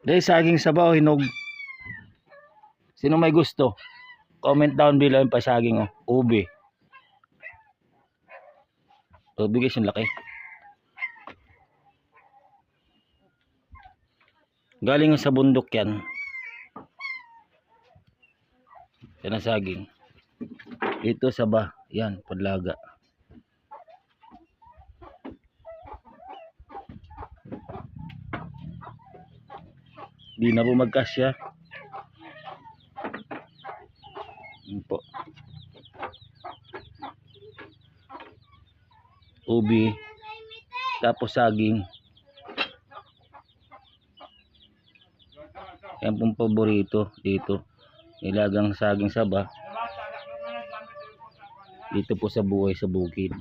Dahil saging sabaw, hinog. Sino may gusto? Comment down below yung pasaging, oh. Ube. Ube guys, yung laki. Galing sa bundok yan. Yan ang saging. Dito sa ba, yan, Padlaga. Di na po magkasya. Yan po. Ubi. Tapos saging. Yan pong paborito dito. Nilagang saging saba. Dito po sa buhay sa bukid.